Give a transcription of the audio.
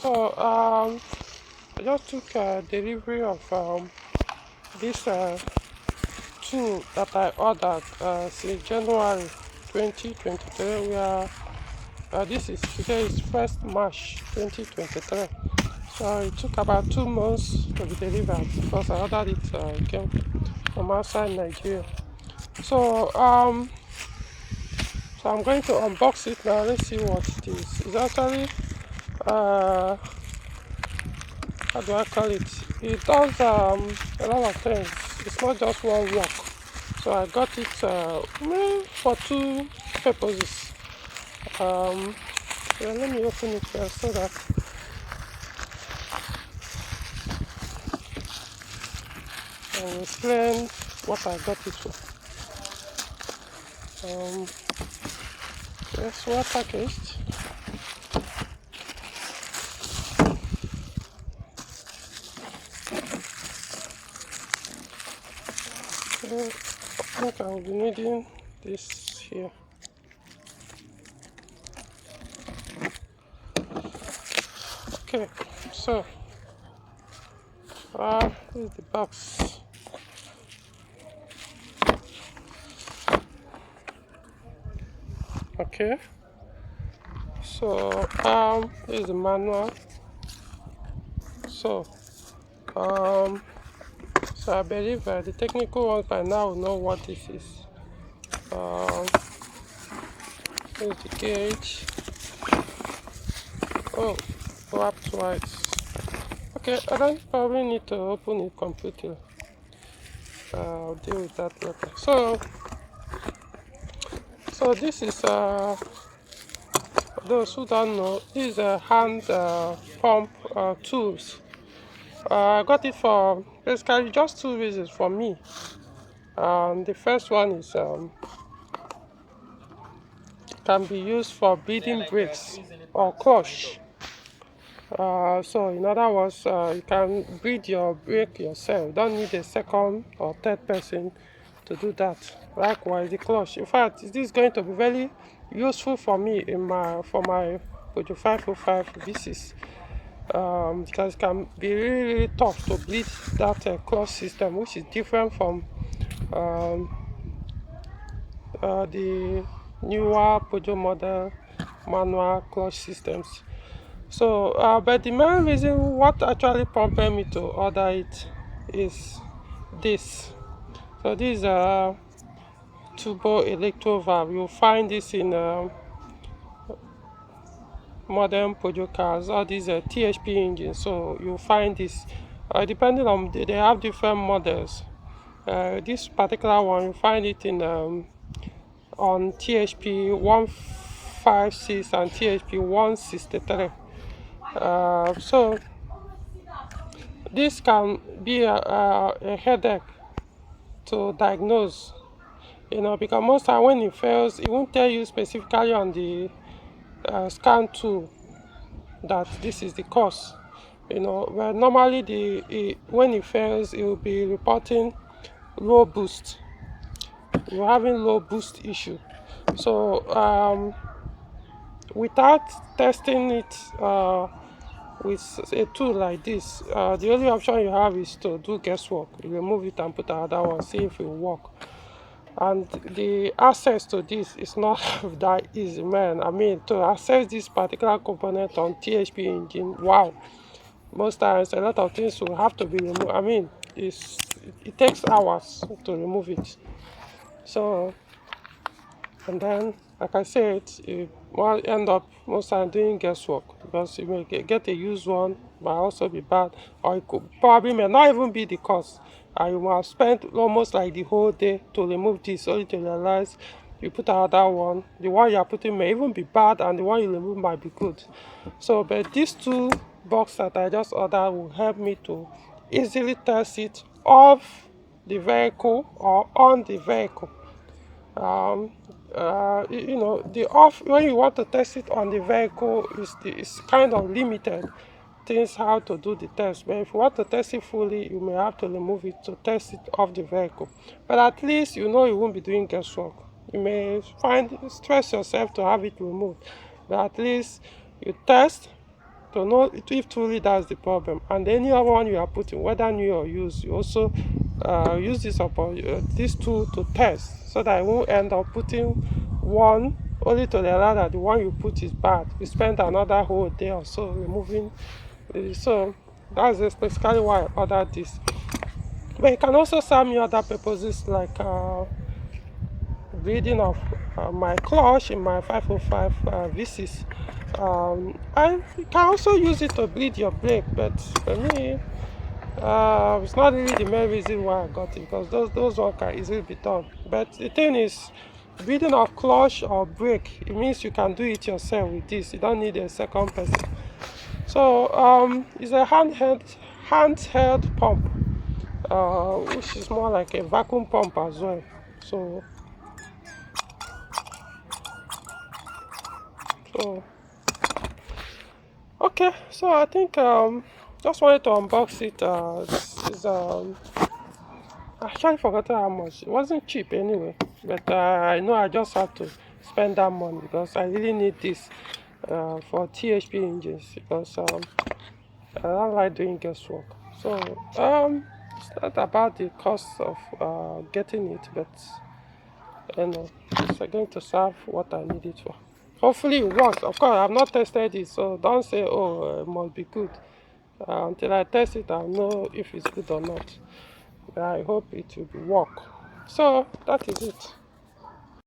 So I just took delivery of this tool that I ordered since January 2023. We are this is today is 1st March 2023. So it took about 2 months to be delivered because I ordered it again from outside Nigeria. So I'm going to unbox it now. Let's see what it is. It's actually how do I call it? It does a lot of things. It's not just one work. So I got it for two purposes. Yeah, let me open it first so that I will explain what I got it for. It's well packaged. I think I will be needing this here. Okay, so this is the box. Okay, so this is the manual. So so I believe the technical ones by now will know what this is. Here's the gauge. Oh, wrapped twice. Okay, I don't probably need to open it completely. I'll deal with that later. So this is those who don't know, these are hand pump tools. I got it for basically just two reasons for me. The first one is can be used for beading brakes or clutch. So in other words, you can bead your brake yourself. You don't need a second or third person to do that. Likewise, the clutch. In fact, this is going to be very useful for me for my Peugeot 505 VCs. Because it can be really tough to bleed that clutch system, which is different from the newer Peugeot model manual clutch systems. So, but the main reason what actually prompted me to order it is this. So this is a turbo Electrovalve. You'll find this in modern Peugeot cars, all these THP engines. So you'll find this, depending on they have different models. This particular one, you find it in on THP 156 and THP 163. So this can be a headache to diagnose, because most time when it fails, it won't tell you specifically on the scan tool that this is the cause. But normally when it fails, it will be reporting low boost. You're having low boost issue. So without testing it with a tool like this, the only option you have is to do guesswork. You remove it and put another one, see if it will work. And the access to this is not that easy, man. I mean, to access this particular component on THP engine, wow. Most times, a lot of things will have to be removed. I mean, it takes hours to remove it. So, and then, like I said, you might end up most time doing guesswork because you may get a used one, might also be bad, or it could probably may not even be the cause. And you might have spent almost like the whole day to remove this, only to realize you put another one. The one you are putting may even be bad, and the one you remove might be good. So, but these two boxes that I just ordered will help me to easily test it off the vehicle or on the vehicle. The off when you want to test it on the vehicle is kind of limited things how to do the test. But if you want to test it fully, you may have to remove it to test it off the vehicle. But at least you won't be doing guesswork. You may stress yourself to have it removed, but at least you test to know if truly that's the problem. And any other one you are putting, whether new or used, you also use this tool to test, so that I won't end up putting one only to realize that the one you put is bad. You spend another whole day or so removing it. So that's just basically why I ordered this. But it can also serve me other purposes, like bleeding of my clutch in my 505 V6. I can also use it to bleed your brake, but for me, it's not really the main reason why I got it, because those work can easily be done. But the thing is, bleeding of clutch or brake, it means you can do it yourself with this. You don't need a second person. So it's a handheld pump, which is more like a vacuum pump as well. So okay, so I think just wanted to unbox it. This is I actually forgotten how much. It wasn't cheap anyway, but I know I just had to spend that money because I really need this for THP engines, because I don't like doing guesswork. So it's not about the cost of getting it, but you know, it's going to serve what I need it for. Hopefully it works. Of course, I've not tested it, so don't say, oh, it must be good. Until I test it, I'll know if it's good or not. I hope it will work. So that is it.